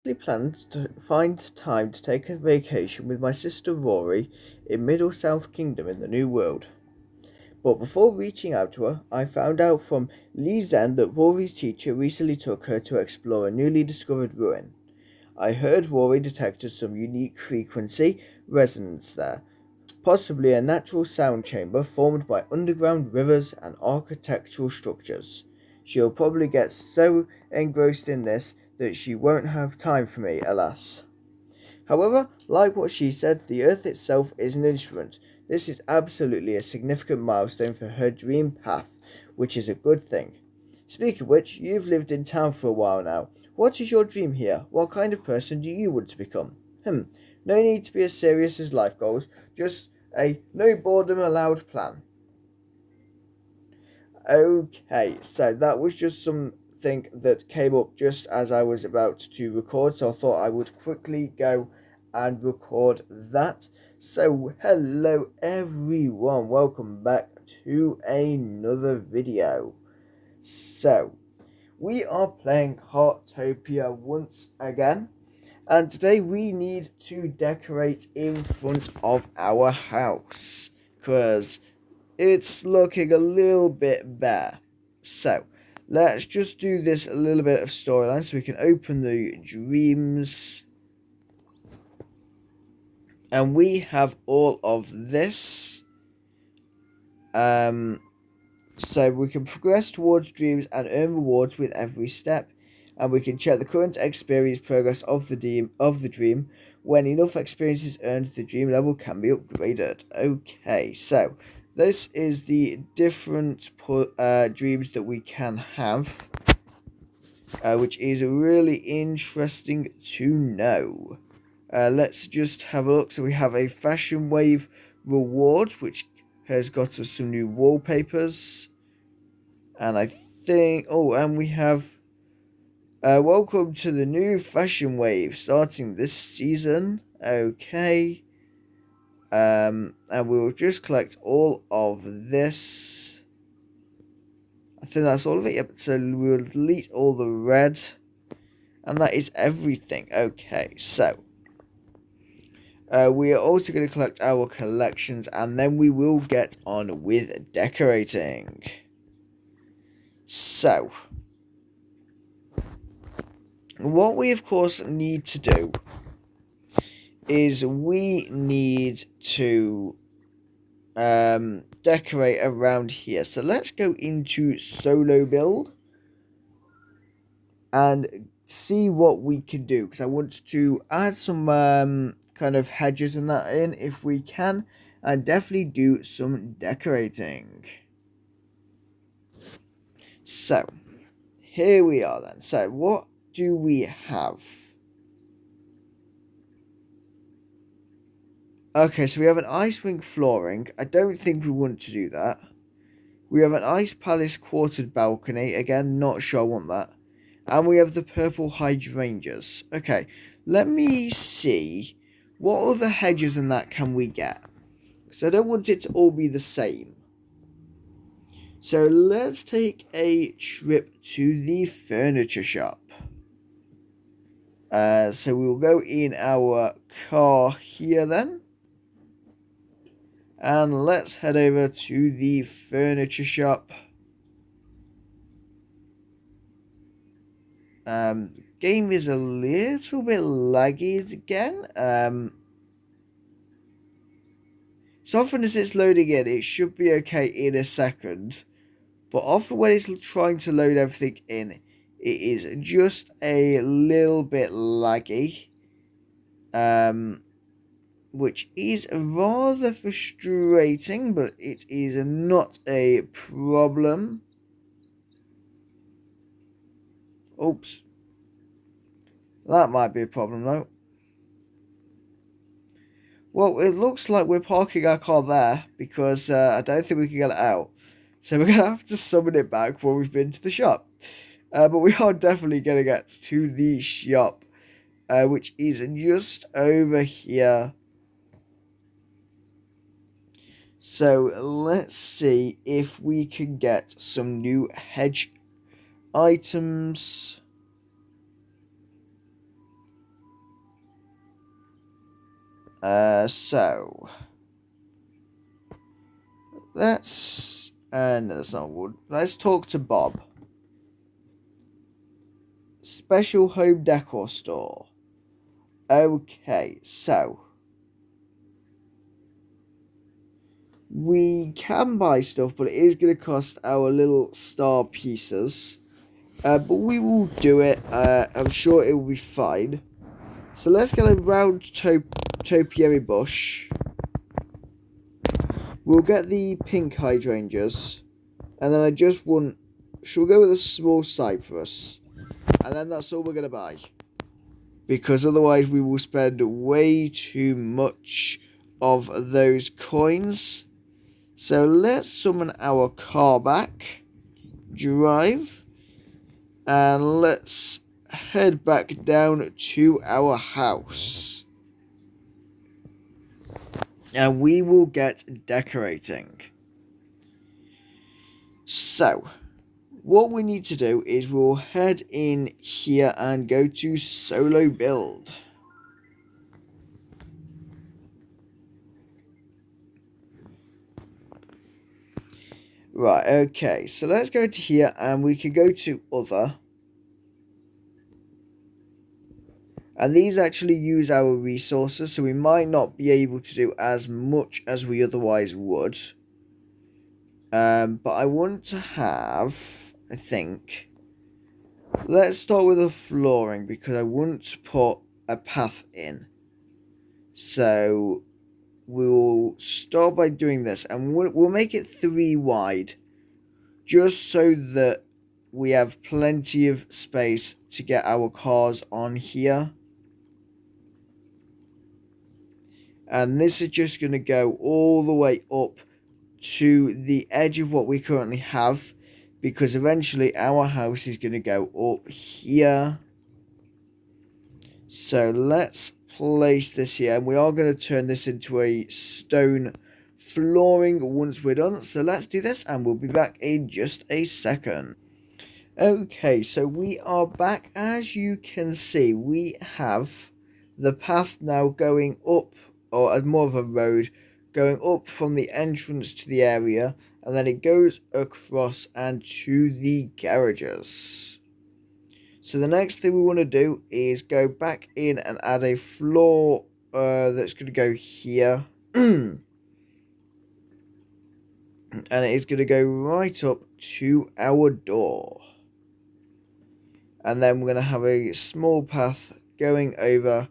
Planned to find time to take a vacation with my sister Rory in Middle South Kingdom in the New World. But before reaching out to her, I found out from Lee Zan that Rory's teacher recently took her to explore a newly discovered ruin. I heard Rory detected some unique frequency resonance there, possibly a natural sound chamber formed by underground rivers and architectural structures. She'll probably get so engrossed in this that she won't have time for me, alas. However, like what she said, the Earth itself is an instrument. This is absolutely a significant milestone for her dream path, which is a good thing. Speaking of which, you've lived in town for a while now. What is your dream here? What kind of person do you want to become? No need to be as serious as life goals, just a no boredom allowed plan. Okay, so that was just something that came up just as I was about to record, so I thought I would quickly go and record that. So, hello everyone, welcome back to another video. So, we are playing Heartopia once again, and today we need to decorate in front of our house, because it's looking a little bit bare. So, let's just do this a little bit of storyline so we can open the dreams. And we have all of this. So we can progress towards dreams and earn rewards with every step. And we can check the current experience progress of the dream. When enough experience is earned, the dream level can be upgraded. Okay, so this is the different dreams that we can have, which is really interesting to know. Let's just have a look. So we have a fashion wave reward, which has got us some new wallpapers. And I think, and we have welcome to the new fashion wave starting this season. Okay. And we will just collect all of this. I think that's all of it. Yep. So we will delete all the red. And that is everything. Okay. So we are also going to collect our collections. And then we will get on with decorating. So what we of course need to do is we need to decorate around here. So let's go into solo build and see what we can do, because I want to add some kind of hedges and that in if we can, and definitely do some decorating. So here we are then. So what do we have? Okay, so we have an ice rink flooring. I don't think we want to do that. We have an ice palace quartered balcony. Again, not sure I want that. And we have the purple hydrangeas. Okay, let me see. What other hedges and that can we get? Because I don't want it to all be the same. So let's take a trip to the furniture shop. So we'll go in our car here then. And let's head over to the furniture shop. Game is a little bit laggy again. So often as it's loading in, it should be okay in a second. But often when it's trying to load everything in, it is just a little bit laggy. Which is rather frustrating, but it is not a problem. Oops. That might be a problem though. Well, it looks like we're parking our car there because I don't think we can get it out. So we're going to have to summon it back before we've been to the shop. But we are definitely going to get to the shop, which is just over here. So let's see if we can get some new hedge items. So let's no, that's not wood. Let's talk to Bob. Special home decor store. Okay, so we can buy stuff, but it is going to cost our little star pieces. But we will do it. I'm sure it will be fine. So let's get a round topiary bush. We'll get the pink hydrangeas. And then I just want... She'll go with a small cypress. And then that's all we're going to buy. Because otherwise we will spend way too much of those coins. So let's summon our car back. Drive. And let's head back down to our house. And we will get decorating. So, what we need to do is we'll head in here and go to solo build. Right, okay, so let's go to here and we can go to other. And these actually use our resources, so we might not be able to do as much as we otherwise would. But I want to have, I think, let's start with the flooring because I want to put a path in. So we'll start by doing this and we'll make it 3 wide just so that we have plenty of space to get our cars on here. And this is just going to go all the way up to the edge of what we currently have, because eventually our house is going to go up here. So let's place this here, and we are going to turn this into a stone flooring once we're done. So let's do this and we'll be back in just a second. Okay, so we are back. As you can see, we have the path now going up, or as more of a road going up from the entrance to the area, and then it goes across and to the garages. So the next thing we want to do is go back in and add a floor that's going to go here. And it is going to go right up to our door. And then we're going to have a small path going over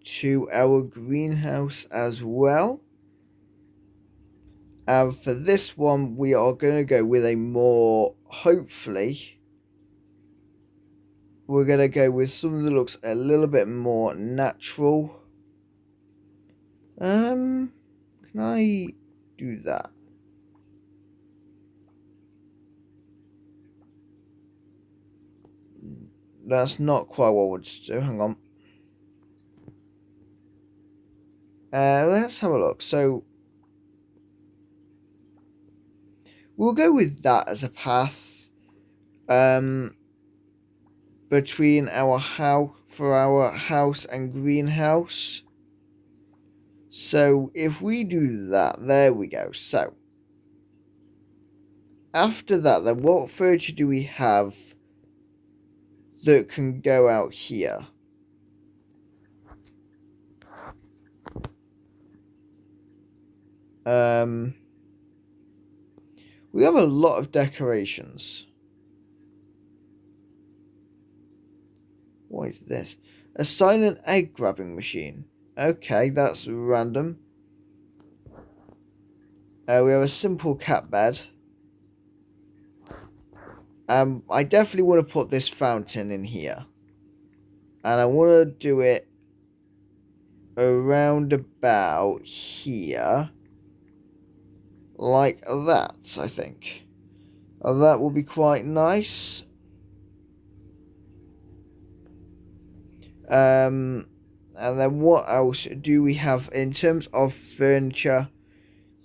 to our greenhouse as well. And for this one, we are going to go with a more, hopefully, we're going to go with something that looks a little bit more natural. Can I do that? That's not quite what I wanted to do. Hang on. Let's have a look. So we'll go with that as a path. Between our house, for our house and greenhouse. So if we do that, there we go. So after that, then what furniture do we have that can go out here? We have a lot of decorations. What is this? A silent egg grabbing machine. Okay, that's random. We have a simple cat bed. I definitely want to put this fountain in here. And I want to do it around about here. Like that, I think. That will be quite nice. And then what else do we have in terms of furniture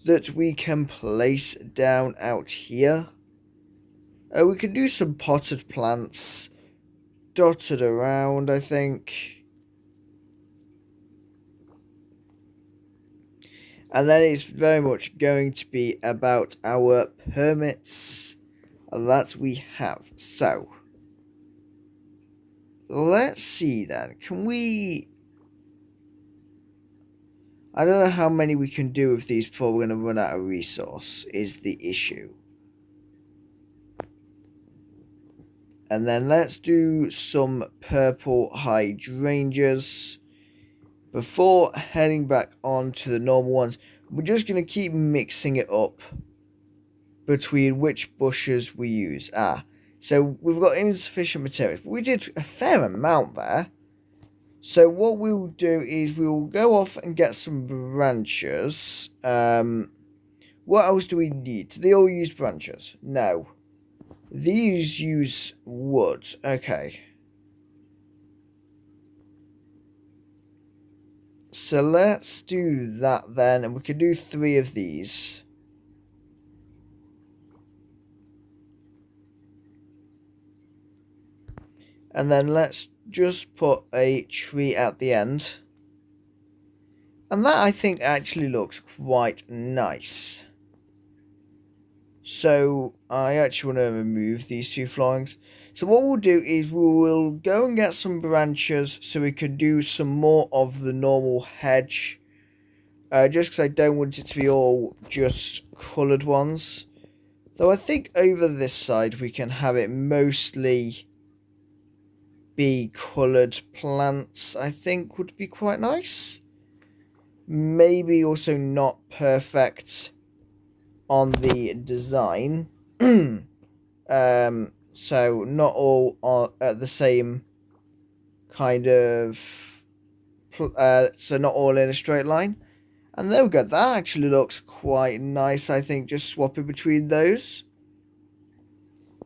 that we can place down out here? We can do some potted plants dotted around, I think. And then it's very much going to be about our permits that we have. So, let's see then. Can we... I don't know how many we can do of these before we're going to run out of resource, is the issue. And then let's do some purple hydrangeas before heading back on to the normal ones. We're just going to keep mixing it up between which bushes we use. So we've got insufficient materials. But we did a fair amount there. So what we'll do is we'll go off and get some branches. What else do we need? Do they all use branches? No. These use wood. Okay. So let's do that then. And we can do 3 of these. And then let's just put a tree at the end. And that I think actually looks quite nice. So I actually want to remove these 2 floorings. So what we'll do is we will go and get some branches so we can do some more of the normal hedge. Just because I don't want it to be all just coloured ones. Though I think over this side we can have it mostly be coloured plants. I think would be quite nice. Maybe also not perfect on the design. So not all are at the same kind of so not all in a straight line. And there we go. That actually looks quite nice, I think, just swapping between those.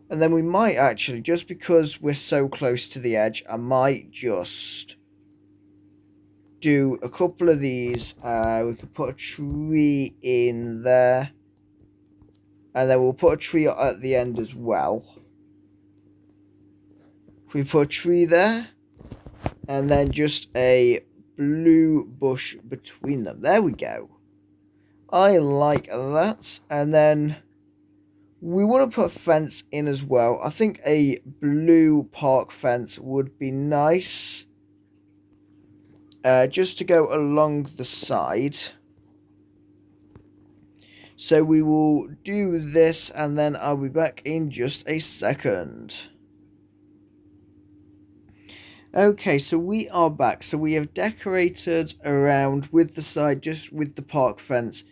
And then we might actually, just because we're so close to the edge, I might just do a couple of these. We could put a tree in there. And then we'll put a tree at the end as well. We put a tree there. And then just a blue bush between them. There we go. I like that. And then we want to put a fence in as well. I think a blue park fence would be nice. Just to go along the side. So we will do this and then I'll be back in just a second. Okay, so we are back. So we have decorated around with the side, just with the park fence.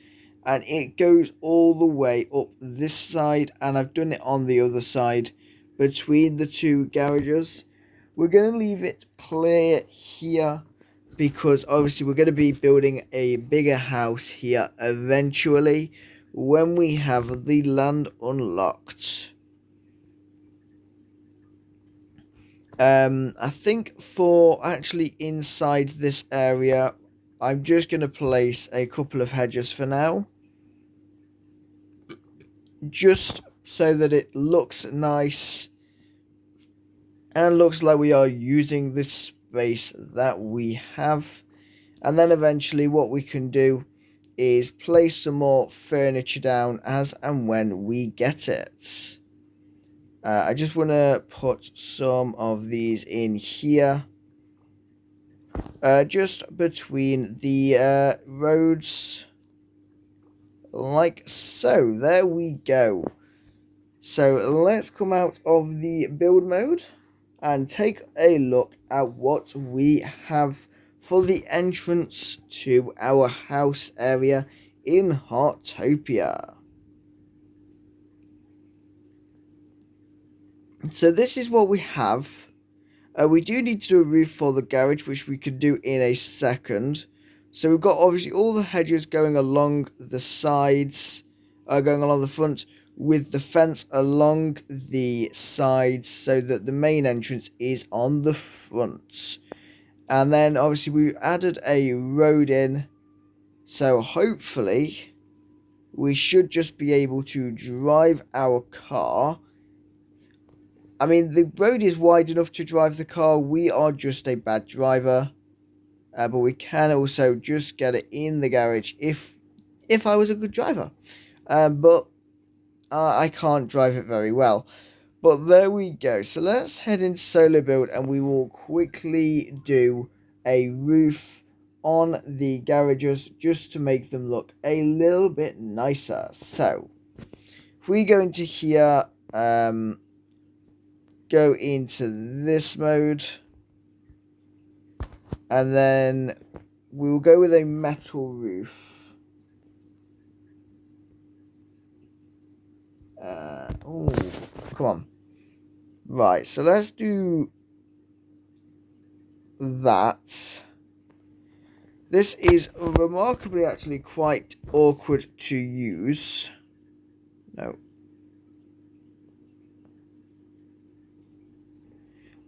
And it goes all the way up this side. And I've done it on the other side between the 2 garages. We're going to leave it clear here. Because obviously we're going to be building a bigger house here eventually. When we have the land unlocked. I think for actually inside this area, I'm just going to place a couple of hedges for now. Just so that it looks nice. And looks like we are using this space that we have. And then eventually what we can do is place some more furniture down as and when we get it. I just want to put some of these in here. Just between the roads. Like so. There we go. So let's come out of the build mode and take a look at what we have for the entrance to our house area in Heartopia. So this is what we have. We do need to do a roof for the garage, which we could do in a second. So we've got obviously all the hedges going along the sides, going along the front, with the fence along the sides so that the main entrance is on the front. And then obviously we added a road in, so hopefully we should just be able to drive our car. I mean, the road is wide enough to drive the car. We are just a bad driver. But we can also just get it in the garage if if I was a good driver. But I can't drive it very well. But there we go. So let's head into solo build and we will quickly do a roof on the garages just to make them look a little bit nicer. So if we go into here, go into this mode, and then we'll go with a metal roof. Oh, come on. Right, so let's do that. This is remarkably actually quite awkward to use. No.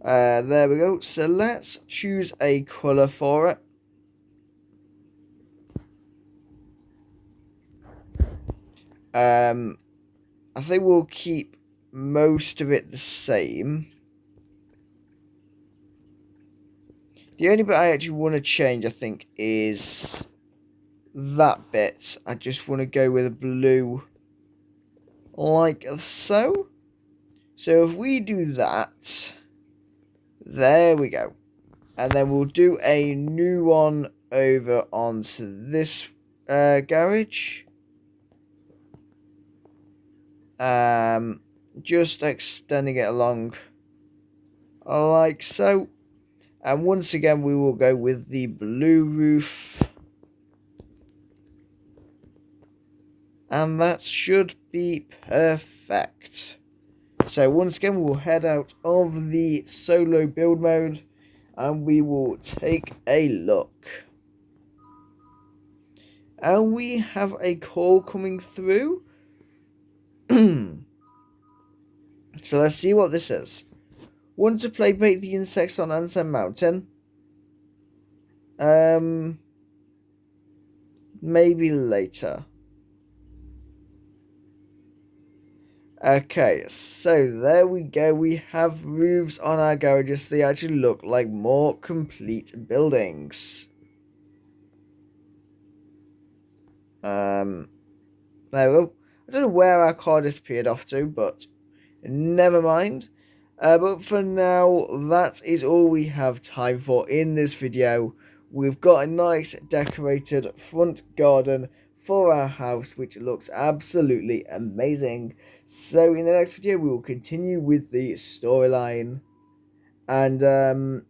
There we go. So let's choose a colour for it. I think we'll keep most of it the same. The only bit I actually want to change, I think, is that bit. I just want to go with a blue like so. So if we do that, there we go. And then we'll do a new one over onto this garage. Just extending it along like so. And once again, we will go with the blue roof. And that should be perfect. So once again, we'll head out of the solo build mode and we will take a look. And we have a call coming through. So let's see what this is. Want to play Bait the Insects on Anson Mountain? Maybe later. Okay, so there we go. We have roofs on our garages. They actually look like more complete buildings. There we go. I don't know where our car disappeared off to, but never mind. But for now, that is all we have time for in this video. We've got a nice decorated front garden for our house, which looks absolutely amazing. So in the next video, we will continue with the storyline and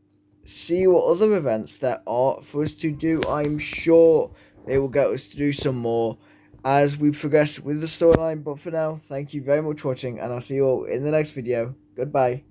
see what other events there are for us to do. I'm sure they will get us to do some more as we progress with the storyline. But for now, thank you very much for watching, and I'll see you all in the next video. Goodbye.